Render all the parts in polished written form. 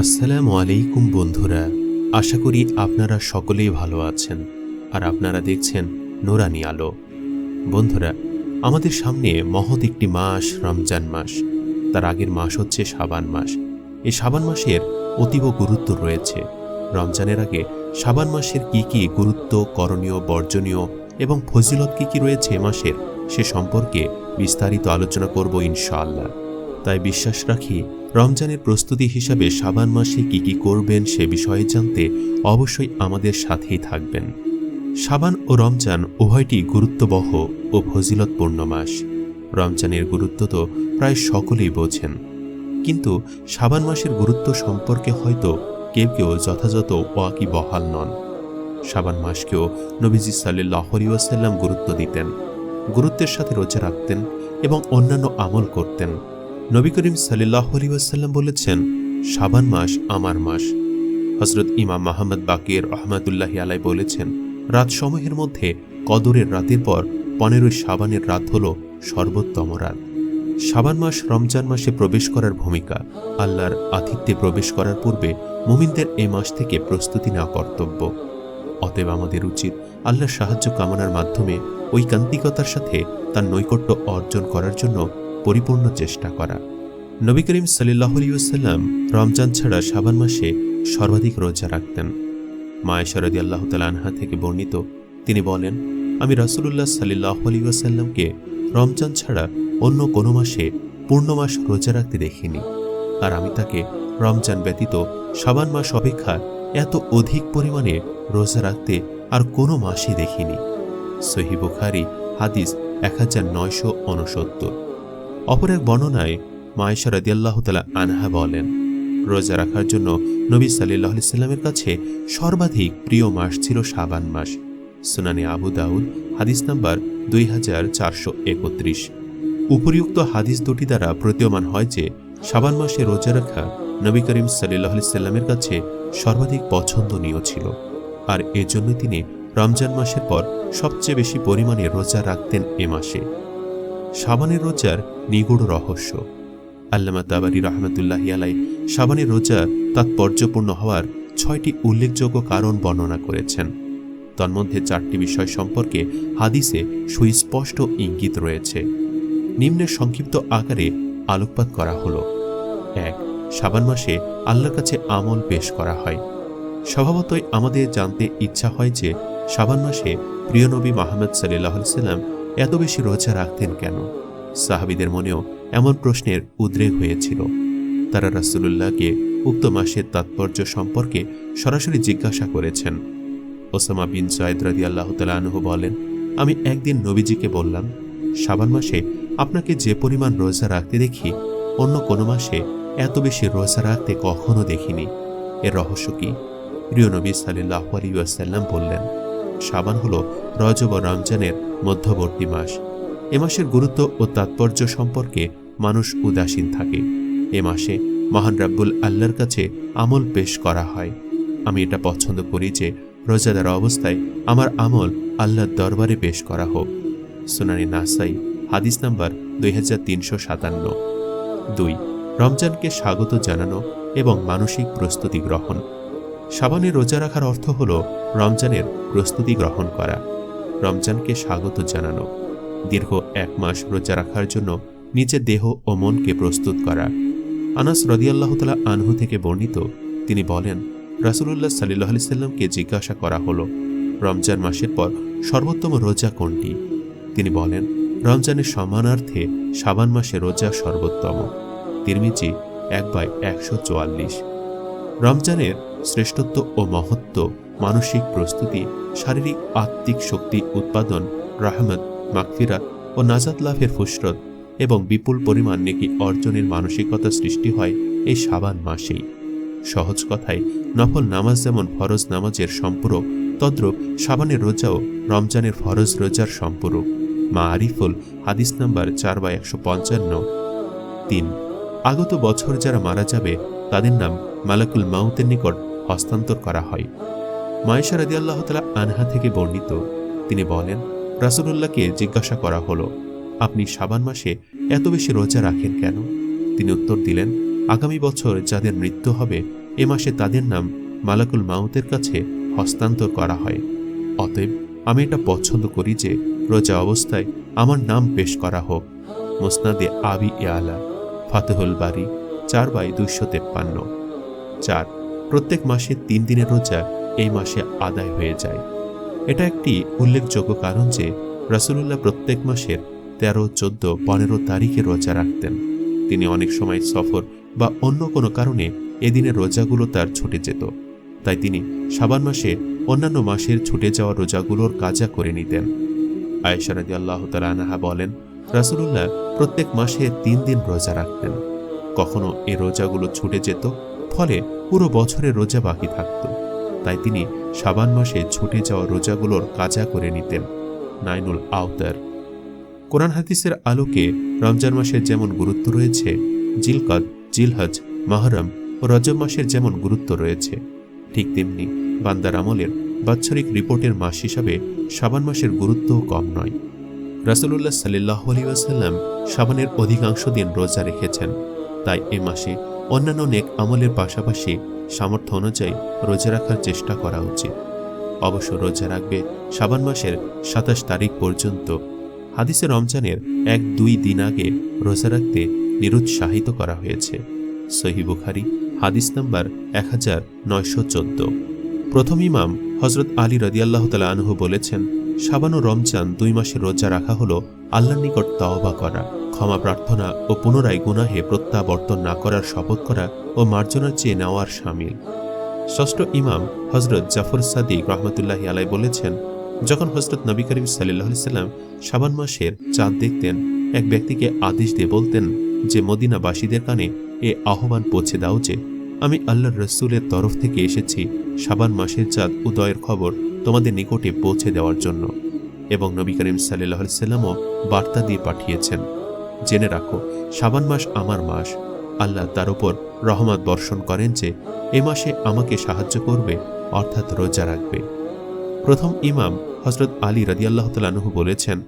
আসসালামু আলাইকুম বন্ধুরা, আশা করি আপনারা সকলেই ভালো আছেন আর আপনারা দেখছেন নুরানি আলো। বন্ধুরা, আমাদের সামনে মহৎ একটি মাস রমজান মাস। তার আগের মাস হচ্ছে শাবান মাস। এই শাবান মাসের অতীব গুরুত্ব রয়েছে। রমজানের আগে শাবান মাসের কি কি গুরুত্ব, করণীয়, বর্জনীয় এবং ফজিলত কি কি রয়েছে এ মাসের, সে সম্পর্কে বিস্তারিত আলোচনা করব ইনশাআল্লাহ। তাই বিশ্বাস রাখি রমজানের প্রস্তুতি হিসাবে শাবান মাসে কি কি করবেন সে বিষয়ে জানতে অবশ্যই আমাদের সাথেই থাকবেন। শাবান ও রমজান উভয়টি গুরুত্ববহ ও ফজিলতপূর্ণ মাস। রমজানের গুরুত্ব তো প্রায় সকলেই বোঝেন, কিন্তু শাবান মাসের গুরুত্ব সম্পর্কে হয়তো কেউ কেউ যথাযথ ওয়াকিবহাল নন। শাবান মাসকেও নবীজি সাল্লাল্লাহু আলাইহি ওয়াসাল্লাম গুরুত্ব দিতেন, গুরুত্বের সাথে রোজা রাখতেন এবং অন্যান্য আমল করতেন। নবী করিম সাল্লাল্লাহু আলাইহি ওয়াসাল্লাম বলেছেন, শাবান মাস আমার মাস। হযরত ইমাম মুহাম্মদ বাকির রহমাতুল্লাহি আলাইহি বলেছেন, রাত সমূহের মধ্যে কদরের রাতের পর 15 শাবানের রাত হল সর্বোত্তম রাত। শাবান মাস রমজান মাসে প্রবেশ করার ভূমিকা। আল্লাহর আতিথ্যে প্রবেশ করার পূর্বে মুমিনদের এই মাস থেকে প্রস্তুতি নেওয়া কর্তব্য। অতএব আমাদের উচিত আল্লাহর সাহায্য কামনার মাধ্যমে ঐকান্তিকতার সাথে তার নৈকট্য অর্জন করার জন্য পরিপূর্ণ চেষ্টা করা। নবী করিম সাল্লাল্লাহু আলাইহি ওয়াসাল্লাম রমজান ছাড়া শাবান মাসে সর্বাধিক রোজা রাখতেন। মা আয়েশা রাদিয়াল্লাহু তাআলা আনহা থেকে বর্ণিত, তিনি বলেন, আমি রাসূলুল্লাহ সাল্লাল্লাহু আলাইহি ওয়াসাল্লামকে রমজান ছাড়া অন্য কোনো মাসে পূর্ণ মাস রোজা রাখতে দেখিনি, আর আমি তাকে রমজান ব্যতীত শাবান মাস অপেক্ষা এত অধিক পরিমাণে রোজা রাখতে আর কোনো মাসই দেখিনি। সহিহ বুখারী হাদিস 1969। অপর এক বর্ণনায় মা আয়েশা রাদিয়াল্লাহু তাআলা আনহা বলেন, রোজা রাখার জন্য নবী সাল্লাল্লাহু আলাইহি সাল্লামের কাছে সর্বাধিক প্রিয় মাস ছিল শাবান মাস। সুনানে আবু দাউদ হাদিস নাম্বার 2431। উপরিউক্ত হাদিস দুটি দ্বারা প্রতীয়মান হয় যে শাবান মাসে রোজা রাখা নবী করিম সাল্লাল্লাহু আলাইহি সাল্লামের কাছে সর্বাধিক পছন্দনীয় ছিল, আর এজন্য তিনি রমজান মাসের পর সবচেয়ে বেশি পরিমাণে রোজা রাখতেন এ মাসে। শাবানের রোজার নিগূঢ় রহস্য। আল্লামা তাবারী রাহমাতুল্লাহি আলাইহি শাবানের রোজা তাৎপর্যপূর্ণ হওয়ার 6টি উল্লেখযোগ্য কারণ বর্ণনা করেছেন। তন্মধ্যে 4টি বিষয় সম্পর্কে হাদিসে সুস্পষ্ট ইঙ্গিত রয়েছে। নিম্নের সংক্ষিপ্ত আকারে আলোকপাত করা হল। 1. শাবান মাসে আল্লাহর কাছে আমল পেশ করা হয়। স্বভাবতই আমাদের জানতে ইচ্ছা হয় যে শাবান মাসে প্রিয় নবী মুহাম্মদ সাল্লাল্লাহু আলাইহি সাল্লাম এত বেশি রোজা রাখতেন কেন? সাহাবীদের মনেও এমন প্রশ্নের উদ্রেক হয়েছিল। তারা রাসূলুল্লাহকে উক্ত মাসের তাৎপর্য সম্পর্কে সরাসরি জিজ্ঞাসা করেছেন। ওসামা বিন যায়েদ রাদিয়াল্লাহু তাআলা আনহু বলেন, আমি একদিন নবীজিকে বললাম, শাবান মাসে আপনাকে যে পরিমাণ রোজা রাখতে দেখি, অন্য কোনো মাসে এত বেশি রোজা রাখতে কখনো দেখিনি। এর রহস্য কি? প্রিয় নবী সাল্লাল্লাহু আলাইহি ওয়াসাল্লাম বললেন, শাবান হলো রজব ও রমজানের মধ্যবর্তী মাস। এ মাসের গুরুত্ব ও তাৎপর্য সম্পর্কে মানুষ উদাসীন থাকে। এ মাসে মহান রাব্বুল আল্লাহর কাছে আমল পেশ করা হয়। আমি এটা পছন্দ করি যে রোজাদার অবস্থায় আমার আমল আল্লাহর দরবারে পেশ করা হোক। সুনানে নাসাই হাদিস নাম্বার 2357। 2. রমজানকে স্বাগত জানানো এবং মানসিক প্রস্তুতি গ্রহণ। শাবানে রোজা রাখার অর্থ হল রমজানের প্রস্তুতি গ্রহণ করা, রমজানকে স্বাগত জানানো, দীর্ঘ 1 মাস রোজা রাখার জন্য নিজের দেহ ও মনকে প্রস্তুত করা। আনাস রাদিয়াল্লাহু তাআলা আনহু থেকে বর্ণিত, তিনি বলেন, রাসূলুল্লাহ সাল্লাল্লাহু আলাইহি সাল্লামকে জিজ্ঞাসা করা হলো, রমজান মাসের পর সর্বোত্তম রোজা কোনটি? তিনি বলেন, রমজানের সম্মানার্থে শাবান মাসে রোজা সর্বোত্তম। তিরমিজি 1/144। রমজানের শ্রেষ্ঠত্ব ও মহত্ব, মানসিক প্রস্তুতি, শারীরিক আত্মিক শক্তি উৎপাদন, রাহমত, মাগফিরাত ও নাজাত লাভের ফুসরত এবং বিপুল পরিমাণ নেকি অর্জনের মানসিকতা সৃষ্টি হয় এই শাবান মাসেই। সহজ কথায়, নফল নামাজ যেমন ফরজ নামাজের সম্পূরক, তদ্রূপ শাবানের রোজাও রমজানের ফরজ রোজার সম্পূরক। মাআরিফুল হাদিস নাম্বার 4/155। 3. আগত বছর যারা মারা যাবে তাদের নাম মালাকুল মাউতের নিকট হস্তান্তর করা হয়। মা আয়েশা রাদিয়াল্লাহু তাআলা আনহা থেকে বর্ণিত, তিনি বলেন, রাসূলুল্লাহকে জিজ্ঞাসা করা হলো, আপনি শাবান মাসে এত বেশি রোজা রাখেন কেন? তিনি উত্তর দিলেন, আগামী বছর যাদের মৃত্যু হবে এ মাসে তাদের নাম মালাকুল মাউতের কাছে হস্তান্তর করা হয়। অতএব আমি এটা পছন্দ করি যে রোজা অবস্থায় আমার নাম পেশ করা হোক। মুসনাদে আবি ইয়ালা, ফাতহুল বারি 4/253। 4, প্রত্যেক মাসে 3 দিনের রোজা এই মাসে আদায় হয়ে যায়। এটা একটি উল্লেখযোগ্য কারণ যে রাসূলুল্লাহ প্রত্যেক মাসের 13, 14, 15 তারিখে রোজা রাখতেন। তিনি অনেক সময় সফর বা অন্য কোনো কারণে এদিনের রোজাগুলো তার ছুটে যেত, তাই তিনি শাবান মাসে অন্যান্য মাসের ছুটে যাওয়া রোজাগুলোর কাজা করে নিতেন। আয়েশা রাদিয়াল্লাহু তাআলা আনহা বলেন, রাসূলুল্লাহ প্রত্যেক মাসে 3 দিন রোজা রাখতেন। কখনো এই রোজাগুলো ছুটে যেত, ফলে পুরো বছরের রোজা বাকি থাকত, তাই তিনি শাবান মাসে ছুটে যাওয়া রোজাগুলোর কাজা করে নিতেন। নাইনুল আওতার। কোরআন হাদিসের আলোকে রমজান মাসের যেমন গুরুত্ব রয়েছে, জিলকদ, জিলহজ, মুহররম ও রজব মাসের যেমন গুরুত্ব রয়েছে, ঠিক তেমনি বান্দার আমলের বাৎসরিক রিপোর্টের মাস হিসাবে শাবান মাসের গুরুত্বও কম নয়। রাসূলুল্লাহ সাল্লাল্লাহু আলাইহি ওয়াসাল্লাম শাবানের অধিকাংশ দিন রোজা রেখেছেন, তাই এ মাসে অন্যান্য নেক আমলের পাশাপাশি সামর্থ্য অনুযায়ী রোজা রাখার চেষ্টা করা উচিত। অবশ্য রোজা রাখবে শাবান মাসের 27 তারিখ পর্যন্ত। হাদিসে রমজানের 1-2 দিন আগে রোজা রাখতে নিরুৎসাহিত করা হয়েছে। সহিহ বুখারী হাদিস নাম্বার 1914। প্রথম ইমাম হযরত আলী রাদিয়াল্লাহু তাআলা আনহু বলেছেন, শাবান ও রমজান 2 মাসের রোজা রাখা হলো আল্লাহর নিকট তওবা করা, ক্ষমা প্রার্থনা ও পুনরায় গুনাহে প্রত্যাবর্তন না করার শপথ করা ও মার্জনা চেয়ে নেওয়ার শামিল। ষষ্ঠ ইমাম হযরত জাফর সাদিক রাহমাতুল্লাহি আলাইহি বলেছেন, যখন হযরত নবী করিম সাল্লাল্লাহু আলাইহি সাল্লাম শাবান মাসের চাঁদ দেখতেন, এক ব্যক্তিকে আদেশ দিয়ে বলতেন যে মদিনাবাসীদের কানে এ আহ্বান পৌঁছে দাও যে আমি আল্লাহর রাসূলের তরফ থেকে এসেছি শাবান মাসের চাঁদ উদয়ের খবর তোমাদের নিকটে পৌঁছে দেওয়ার জন্য। এবং নবী করিম সাল্লাল্লাহু আলাইহি সাল্লামও বার্তা দিয়ে পাঠিয়েছেন, জেনে রাখো শাবান মাস আমার মাস, আল্লাহ তার উপর রহমত বর্ষণ করেন যে এ মাসে আমাকে সাহায্য করবে, অর্থাৎ রোজা রাখবে। প্রথম ইমাম হযরত আলী রাদিয়াল্লাহু তাআলা আনহু বলেছেন,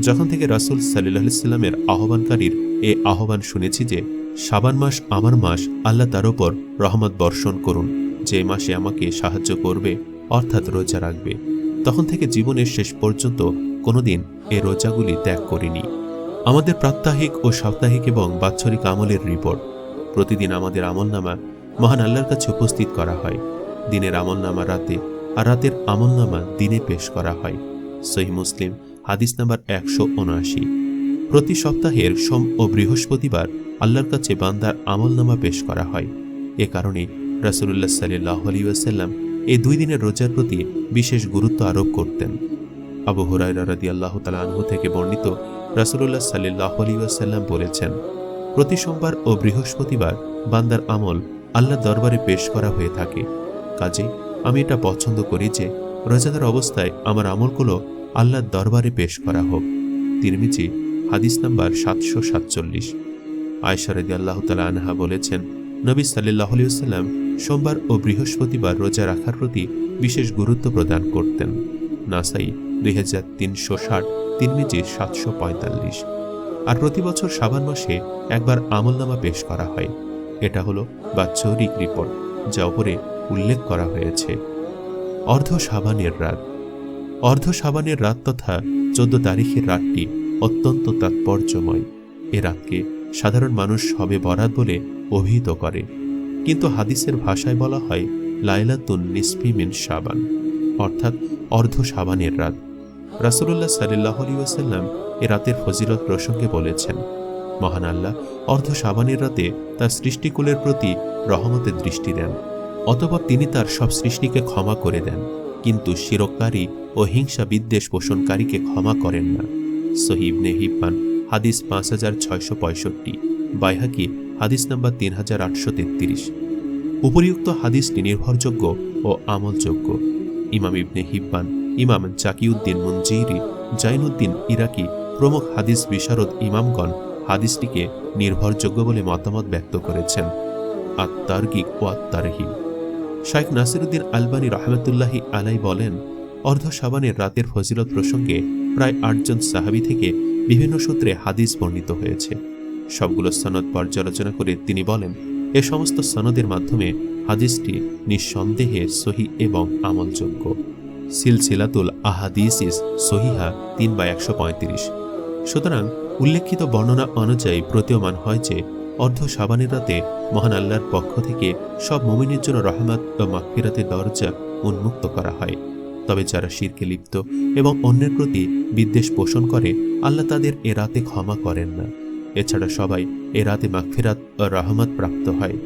যখন থেকে রাসূল সাল্লাল্লাহু আলাইহি সাল্লামের আহ্বানকারীর এ আহ্বান শুনেছি যে শাবান মাস আমার মাস, আল্লাহ তার উপর রহমত বর্ষণ করুন যে মাসে আমাকে সাহায্য করবে, অর্থাৎ রোজা রাখবে, তখন থেকে জীবনের শেষ পর্যন্ত কোনোদিন এ রোজাগুলি ত্যাগ করিনি। আমাদের প্রাত্যহিক ও সাপ্তাহিক এবং বাৎসরিক আমলের রিপোর্ট প্রতিদিন আমাদের আমলনামা মহান আল্লাহর কাছে উপস্থিত করা হয়। দিনের আমলনামা রাতে আর রাতের আমলনামা দিনে পেশ করা হয়। সহিহ মুসলিম হাদিস নাম্বার 179। প্রতি সপ্তাহের সোম ও বৃহস্পতিবার আল্লাহর কাছে বান্দার আমলনামা পেশ করা হয়। এ কারণে রাসূলুল্লাহ সাল্লাল্লাহু আলাইহি ওয়াসাল্লাম এই 2 দিনের রোজার প্রতি বিশেষ গুরুত্ব আরোপ করতেন। আবু হুরায়রা রাদিয়াল্লাহু তাআলা আনহু থেকে বর্ণিত, রাসূলুল্লাহ সাল্লাল্লাহু আলাইহি ওয়াসাল্লাম বলেছেন, প্রতি সোমবার ও বৃহস্পতিবার বান্দার আমল আল্লাহর দরবারে পেশ করা হয়ে থাকে। কাজেই আমি এটা পছন্দ করি যে রোজাদার অবস্থায় আমার আমলগুলো আল্লাহর দরবারে পেশ করা হোক। তিরমিজি হাদিস নাম্বার 747। আয়েশা রাদিয়াল্লাহু তাআলা আনহা বলেছেন, নবী সাল্লাল্লাহু আলাইহি ওয়াসাল্লাম সোমবার ও বৃহস্পতিবার রোজা রাখার প্রতি বিশেষ গুরুত্ব প্রদান করতেন। নাসাই 2360, তিরমিজি 745। আর প্রতি বছর শাবান মাসে একবার আমলনামা পেশ করা হয়। এটা হলো বাৎসরিক রিপোর্ট, যা উপরে উল্লেখ করা হয়েছে। অর্ধ শাবানের রাত। অর্ধ শাবানের রাত তথা 14 তারিখের রাতটি অত্যন্ত তাৎপর্যময়। এ রাতকে সাধারণ মানুষ শবে বরাত বলে অভিহিত করে, কিন্তু হাদিসের ভাষায় বলা হয় লাইলাতুন নিসফি মিন শাবান, অর্থাৎ অর্ধ শাবানের রাত। রাসূলুল্লাহ সাল্লাল্লাহু আলাইহি ওয়াসাল্লাম এ রাতের ফজিলত প্রসঙ্গে বলেছেন, মহান আল্লাহ অর্ধ শাবানের রাতে তার সৃষ্টিকুলের প্রতি রহমতের দৃষ্টি দেন, অতঃপর তিনি তার সব সৃষ্টিকে ক্ষমা করে দেন, কিন্তু শিরককারী ও হিংসা বিদ্বেষ পোষণকারীকে ক্ষমা করেন না। সহিহ ইবনে হিব্বান হাদিস 5665, বাইহাকি হাদিস নাম্বার 3833। উপরিউক্ত হাদিসটি নির্ভরযোগ্য ও আমলযোগ্য। ইমাম ইবনে হিব্বান, ইমাম জাকিউদ্দিন মুনজিরি, জাইনুদ্দিন ইরাকি প্রমুখ হাদিস বিশারদ ইমামগণ হাদিসটিকে নির্ভরযোগ্য বলে মতামত ব্যক্ত করেছেন। আত-তারগিব ও আত-তারহিব। শাইখ নাসিরউদ্দিন আলবানী রাহমাতুল্লাহি আলাইহি বলেন, অর্ধ শাবানের রাতের ফজিলত প্রসঙ্গে প্রায় 8 জন সাহাবী থেকে বিভিন্ন সূত্রে হাদিস বর্ণিত হয়েছে। সবগুলো সনদ পর্যালোচনা করে তিনি বলেন, এ সমস্ত সনদের মাধ্যমে হাদিসটি নিঃসন্দেহে সহি এবং আমলযোগ্য। সিলসিলাতুল আহাদিসিস সহিহা 3/135। সুতরাং উল্লেখিত বর্ণনা অনুযায়ী প্রতীয়মান হয় যে অর্ধ শাবানের রাতে মহান আল্লাহর পক্ষ থেকে সব মুমিনের জন্য রহমত ও মাগফিরাতের দরজা উন্মুক্ত করা হয়। তবে যারা শিরকে লিপ্ত এবং অন্যের প্রতি বিদ্বেষ পোষণ করে, আল্লাহ তাদের এ রাতে ক্ষমা করেন না। এছাড়া সবাই এ রাতে মাগফিরাত ও রহমত প্রাপ্ত হয়।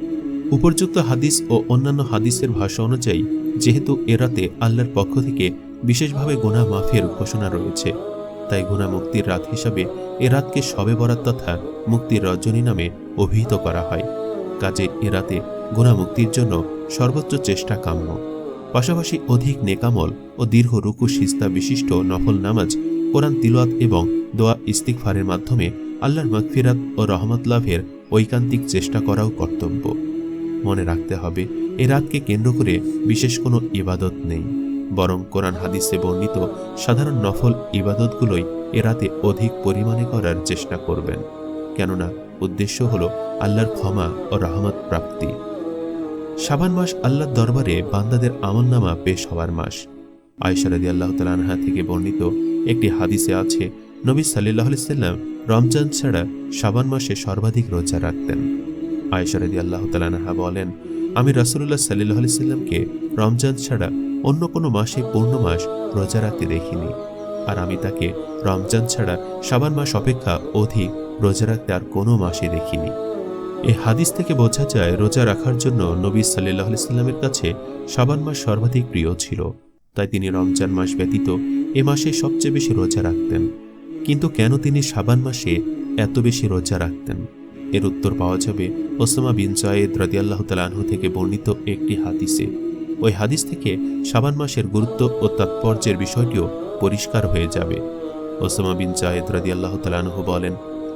উপর্যুক্ত হাদিস ও অন্যান্য হাদিসের ভাষা অনুযায়ী যেহেতু এ রাতে আল্লাহর পক্ষ থেকে বিশেষভাবে গুনাহ মাফের ঘোষণা রয়েছে, তাই গুনাহ মুক্তির রাত হিসাবে এ রাতকে শবে বরাত তথা মুক্তির রজনী নামে অভিহিত করা হয়। কাজে এ রাতে গুনাহ মুক্তির জন্য সর্বোচ্চ চেষ্টা কাম্য। পাশাপাশি অধিক নেকামল ও দীর্ঘ রুকু সিজদা বিশিষ্ট নফল নামাজ, কোরআন তিলাওয়াত এবং দোয়া ইস্তিগফারের মাধ্যমে আল্লাহর মাগফিরাত ও রহমত লাভের ঐকান্তিক চেষ্টা করাও কর্তব্য। মনে রাখতে হবে, এ রাতকে কেন্দ্র করে বিশেষ কোনো ইবাদত নেই, বরং কোরআন হাদিসে বর্ণিত সাধারণ নফল ইবাদতগুলোই এ রাতে অধিক পরিমাণে করার চেষ্টা করবেন, কেননা উদ্দেশ্য হল আল্লাহর ক্ষমা ও রহমত প্রাপ্তি। শাবান মাস আল্লাহর দরবারে বান্দাদের আমলনামা পেশ হওয়ার মাস। আয়েশা রাদিয়াল্লাহু তাআলা আনহা থেকে বর্ণিত একটি হাদিসে আছে, নবী সাল্লাল্লাহু আলাইহি সাল্লাম রমজান ছাড়া শাবান মাসে সর্বাধিক রোজা রাখতেন। আয়েশা রাদিয়াল্লাহু তাআলা আনহা বলেন, আমি রাসূলুল্লাহ সাল্লাল্লাহু আলাইহি সাল্লামকে রমজান ছাড়া অন্য কোনো মাসে পূর্ণ মাস রোজা রাখতে দেখিনি, আর আমি তাকে রমজান ছাড়া শাবান মাস অপেক্ষা অধিক রোজা রাখতে আর কোনো মাসে দেখিনি। এই হাদিস থেকে বোঝা যায় রোজা রাখার জন্য নবী সাল্লাল্লাহু আলাইহি সাল্লামের কাছে শাবান মাস সর্বাধিক প্রিয় ছিল, তাই তিনি রমজান মাস ব্যতীত এ মাসে সবচেয়ে বেশি রোজা রাখতেন। কিন্তু কেন তিনি শাবান মাসে এত বেশি রোজা রাখতেন? এর উত্তর পাওয়া যাবে ওসামা বিন যায়েদ রাদিয়াল্লাহু তাআলা আনহু থেকে বর্ণিত একটি হাদিসে। ওই হাদিস থেকে শাবান মাসের গুরুত্ব ও তাৎপর্যের বিষয়টিও পরিষ্কার হয়ে যাবে। ওসামা বিন যায়েদ রাদিয়াল্লাহু তাআলা আনহু বলেন,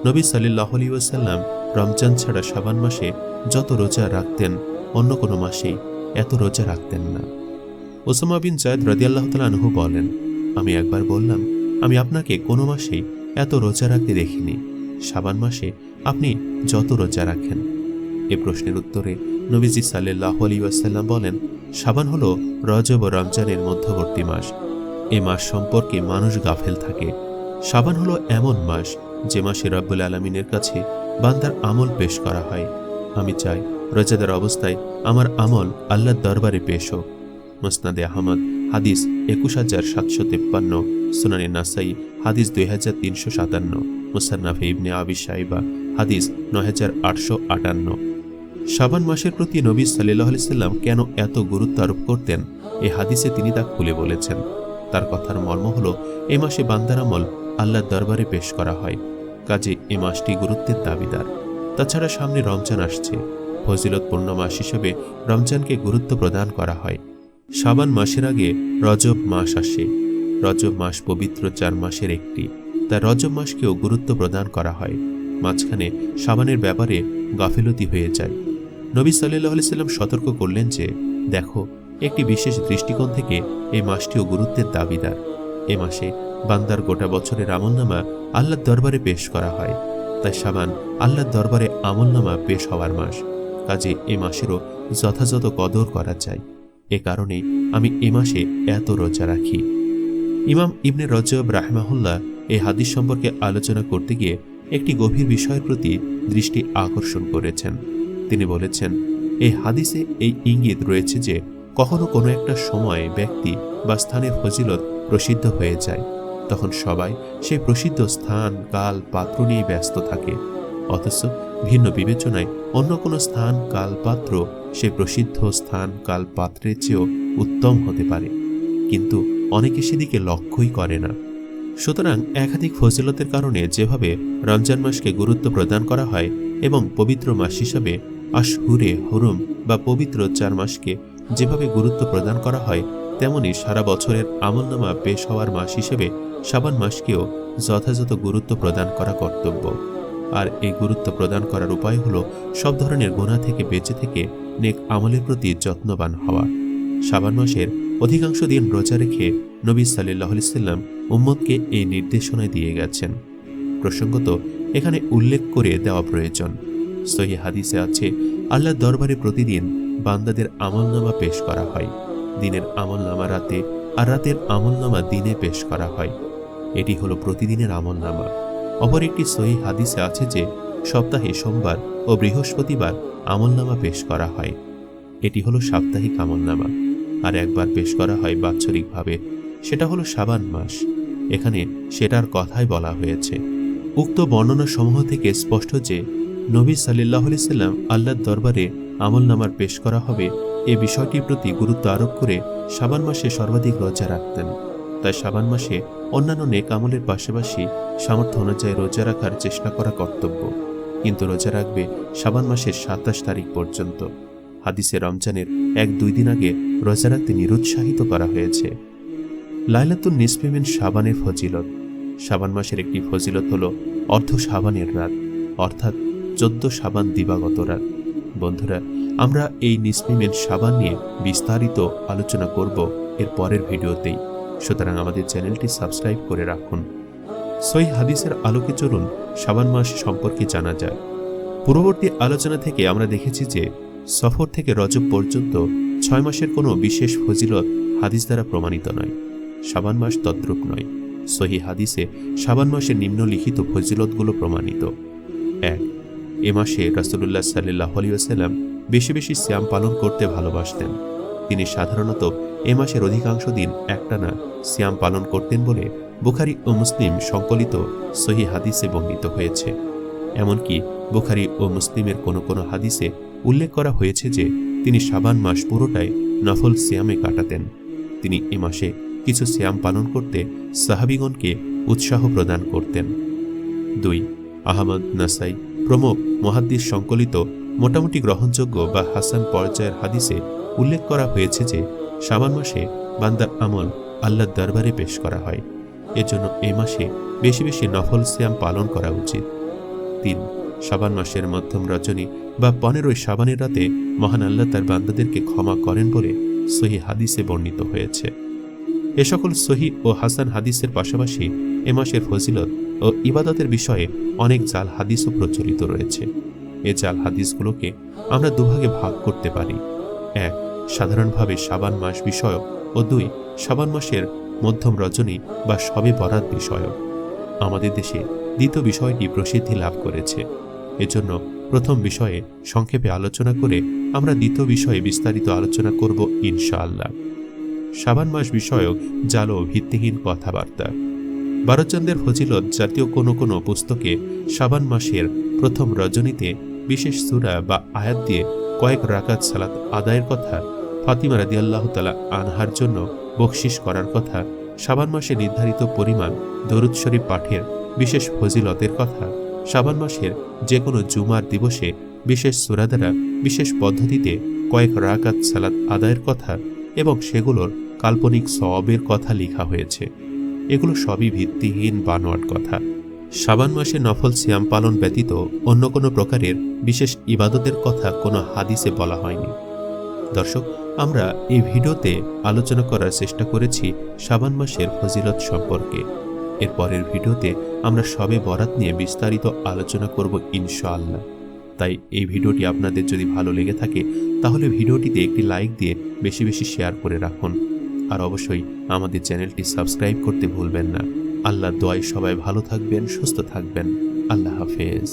নবী সাল্লাল্লাহু আলাইহি ওয়াসাল্লাম রমজান ছাড়া শাবান মাসে যত রোজা রাখতেন, অন্য কোনো মাসেই এত রোজা রাখতেন না। ওসামা বিন যায়েদ রাদিয়াল্লাহু তাআলা আনহু বলেন, আমি একবার বললাম, আমি আপনাকে কোনো মাসেই এত রোজা রাখতে দেখিনি, শাবান মাসে আপনি যত রোজা রাখেন। এ প্রশ্নের উত্তরে নবীজি সাল্লাল্লাহু আলাইহি ওয়াসাল্লাম বলেন, শাবান হলো রজব ও রমজানের মধ্যবর্তী মাস। এ মাস সম্পর্কে মানুষ গাফেল থাকে। শাবান হলো এমন মাস যে মাসে রব্বুল আলামিনের কাছে বান্দার আমল পেশ করা হয়। আমি চাই রোজাদার অবস্থায় আমার আমল আল্লাহর দরবারে পেশ হোক। মুসনাদে আহমদ হাদিস 21753, সুনানে নাসাই হাদিস 2357, মুসান্নাফে ইবনে আবি শাইবা হাদিস 9858। শাবান মাসের প্রতি নবী সাল্লাল্লাহু আলাইহি সাল্লাম কেন এত গুরুত্ব আরোপ করতেন, এই হাদিসে তিনি তা খুলে বলেছেন। তার কথার মর্ম হল, এ মাসে বান্দার আমল আল্লাহর দরবারে পেশ করা হয়, কাজে এ মাসটি গুরুত্বের দাবিদার। তাছাড়া সামনে রমজান আসছে, ফজিলতপূর্ণ মাস হিসেবে রমজানকে গুরুত্ব প্রদান করা হয়। শাবান মাসের আগে রজব মাস আসে। রজব মাস পবিত্র 4 মাসের একটি, তাই রজব মাসকেও গুরুত্ব প্রদান করা হয়। মাঝখানে শাবানের ব্যাপারে গাফিলতি হয়ে যায়। নবী সাল্লাল্লাহু আলাইহি সাল্লাম সতর্ক করলেন যে, দেখো, একটি বিশেষ দৃষ্টিকোণ থেকে এই মাসটিও গুরুত্বের দাবিদার। এ মাসে বান্দার গোটা বছরের আমলনামা আল্লাহর দরবারে পেশ করা হয়, তাই শাবান আল্লাহর দরবারে আমলনামা পেশ হওয়ার মাস। কাজে এ মাসেরও যথাযথ কদর করা চাই। এ কারণে আমি এ মাসে এত রোজা রাখি। ইমাম ইবনে রজব রাহিমাহুল্লাহ এই হাদিস সম্পর্কে আলোচনা করতে গিয়ে একটি গভীর বিষয়ের প্রতি দৃষ্টি আকর্ষণ করেছেন। তিনি বলেছেন, এই হাদিসে এই ইঙ্গিত রয়েছে যে কখনো কোনো একটা সময় ব্যক্তি বা স্থানের ফজিলত প্রসিদ্ধ হয়ে যায়, তখন সবাই সেই প্রসিদ্ধ স্থান, কাল, পাত্র নিয়ে ব্যস্ত থাকে। অথচ ভিন্ন বিবেচনায় অন্য কোনো স্থান, কাল, পাত্র সেই প্রসিদ্ধ স্থান, কাল, পাত্রের চেয়েও উত্তম হতে পারে, কিন্তু অনেকে সেদিকে লক্ষ্যই করে না। সুতরাং একাধিক ফজিলতের কারণে যেভাবে রমজান মাসকে গুরুত্ব প্রদান করা হয় এবং পবিত্র মাস হিসাবে আশহুরে হুরুম বা পবিত্র 4 মাসকে যেভাবে গুরুত্ব প্রদান করা হয়, তেমনি সারা বছরের আমলনামা পেশ হওয়ার মাস হিসেবে শাবান মাসকেও যথাযথ গুরুত্ব প্রদান করা কর্তব্য। আর এই গুরুত্ব প্রদান করার উপায় হলো সব ধরনের গুনাহ থেকে বেঁচে থেকে নেক আমলের প্রতি যত্নবান হওয়া। শাবান মাসের অধিকাংশ দিন রোজা রেখে নবী সাল্লাল্লাহু আলাইহি সাল্লাম উম্মতকে এই নির্দেশনা দিয়ে গেছেন। প্রসঙ্গত এখানে উল্লেখ করে দেওয়া প্রয়োজন, সহিহ হাদিসে আছে, আল্লাহর দরবারে প্রতিদিন বান্দাদের আমলনামা পেশ করা হয়। দিনের আমলনামা রাতে আর রাতের আমলনামা দিনে পেশ করা হয়। এটি হলো প্রতিদিনের আমলনামা। অপর একটি সহিহ হাদিসে আছে যে সপ্তাহে সোমবার ও বৃহস্পতিবার আমলনামা পেশ করা হয়। এটি হলো সাপ্তাহিক আমলনামা। আর একবার পেশ করা হয় বাৎসরিকভাবে, সেটা হলো শাবান মাস। এখানে সেটার কথাই বলা হয়েছে। উক্ত বর্ণনা সমূহ থেকে স্পষ্ট যে নবী সাল্লাল্লাহু আলাইহি সাল্লাম আল্লাহর দরবারে আমলনামার পেশ করা হবে এ বিষয়টির প্রতি গুরুত্ব আরোপ করে শাবান মাসে সর্বাধিক রোজা রাখতেন। তাই শাবান মাসে অন্যান্য নেক আমলের পাশাপাশি সামর্থ্য অনুযায়ী রোজা রাখার চেষ্টা করা কর্তব্য। কিন্তু রোজা রাখবে শাবান মাসের ২৭ তারিখ পর্যন্ত। হাদিসে রমজানের ১-২ দিন আগে রোজা রাখতে নিরুৎসাহিত করা হয়েছে। লাইলাতুন নিসফি মিন শাবানের ফজিলত। শাবান মাসের একটি ফজিলত হল অর্ধ শাবানের রাত, অর্থাৎ ১৪ শাবান দিবাগত রাত। বন্ধুরা, আমরা এই নিসফি মিন শাবান নিয়ে বিস্তারিত আলোচনা করব এর পরের ভিডিওতেই, সুতরাং আমাদের চ্যানেলটি সাবস্ক্রাইব করে রাখুন। সহিহ হাদিসের আলোকে চলুন শাবান মাস সম্পর্কে জানা যায়। পূর্ববর্তী আলোচনা থেকে আমরা দেখেছি যে সফর থেকে রজব পর্যন্ত ৬ মাসের কোনো বিশেষ ফজিলত হাদিস দ্বারা প্রমাণিত নয়। শাবান মাস তদ্রূপ নয়। সহিহ হাদিসে শাবান মাসের নিম্নলিখিত ফজিলতগুলো প্রমাণিত। ১. এ মাসে রাসূলুল্লাহ সাল্লাল্লাহু আলাইহি ওয়াসাল্লাম বেশি বেশি সিয়াম পালন করতে ভালোবাসতেন। তিনি সাধারণত এ মাসের অধিকাংশ দিন একটানা সিয়াম পালন করতেন বলে বুখারী ও মুসলিম সংকলিত সহিহ হাদিসে বর্ণিত হয়েছে। এমনকি বুখারী ও মুসলিমের কোনো কোনো হাদিসে উল্লেখ করা হয়েছে যে তিনি শাবান মাস পুরোটাই নফল সিয়ামে কাটাতেন। তিনি এ মাসে কিছু সিয়াম পালন করতে সাহাবীগণকে উৎসাহ প্রদান করতেন। ২. আহমদ, নাসাই প্রমুখ মুহাদ্দিস সংকলিত মোটামুটি গ্রহণযোগ্য বা হাসান পর্যায়ের হাদিসে উল্লেখ করা হয়েছে যে শাবান মাসে বান্দার আমল আল্লাহর দরবারে পেশ করা হয়। এজন্য এ মাসে বেশি বেশি নফল সিয়াম পালন করা উচিত। ৩. শাবান মাসের মধ্যম রজনী বা ১৫ই শাবানের রাতে মহান আল্লাহ তার বান্দাদেরকে ক্ষমা করেন বলে সহিহ হাদিসে বর্ণিত হয়েছে। এ সকল সহিহ ও হাসান হাদিসের পাশাপাশি এ মাসের ফজিলত ও ইবাদতের বিষয়ে অনেক জাল হাদিসও প্রচলিত রয়েছে। এ জাল হাদিসগুলোকে আমরা দুভাগে ভাগ করতে পারি। ১. সাধারণভাবে শাবান মাস বিষয়ক ও ২. শাবান মাসের মধ্যম রজনী বা শবে বরাত বিষয়ক। আমাদের দেশে দ্বিতীয় বিষয়টি প্রসিদ্ধি লাভ করেছে। এজন্য প্রথম বিষয়ে সংক্ষেপে আলোচনা করে আমরা দ্বিতীয় বিষয়ে বিস্তারিত আলোচনা করব ইনশাআল্লাহ। শাবান মাস বিষয়ক জাল ও ভিত্তিহীন কথাবার্তা। বারোচান্দের ফজিলত জাতীয় কোনো কোনো পুস্তকে শাবান মাসের প্রথম রজনীতে বিশেষ সূরা বা আয়াত দিয়ে কয়েক রাকাত সালাত আদায়ের কথা, ফাতিমা রাদিয়াল্লাহু তাআলা আনহার জন্য বকশিশ করার কথা, শাবান মাসে নির্ধারিত পরিমাণ দরুদ শরীফ পাঠের বিশেষ ফজিলতের কথা, শাবান মাসের যে কোনো জুমার দিবসে বিশেষ সূরা দ্বারা বিশেষ পদ্ধতিতে কয়েক রাকাত সালাত আদায়ের কথা এবং সেগুলোর কাল্পনিক সওয়াবের কথা লেখা হয়েছে। এগুলো সবই ভিত্তিহীন বানোয়াট কথা। শাবান মাসে নফল সিয়াম পালন ব্যতীত অন্য কোনো প্রকারের বিশেষ ইবাদতের কথা কোনো হাদিসে বলা হয়নি। দর্শক, আমরা এই ভিডিওতে আলোচনা করার চেষ্টা করেছি শাবান মাসের ফজিলত সম্পর্কে। এর পরের ভিডিওতে আমরা শবে বরাত নিয়ে বিস্তারিত আলোচনা করব ইনশাআল্লাহ। তাই এই ভিডিওটি আপনাদের যদি ভালো লেগে থাকে তাহলে ভিডিওটিতে একটি লাইক দিয়ে বেশি বেশি শেয়ার করে রাখুন। আর অবশ্যই আমাদের চ্যানেলটি সাবস্ক্রাইব করতে ভুলবেন না। আল্লাহর দোয়ায় সবাই ভালো থাকবেন, সুস্থ থাকবেন। আল্লাহ হাফেজ।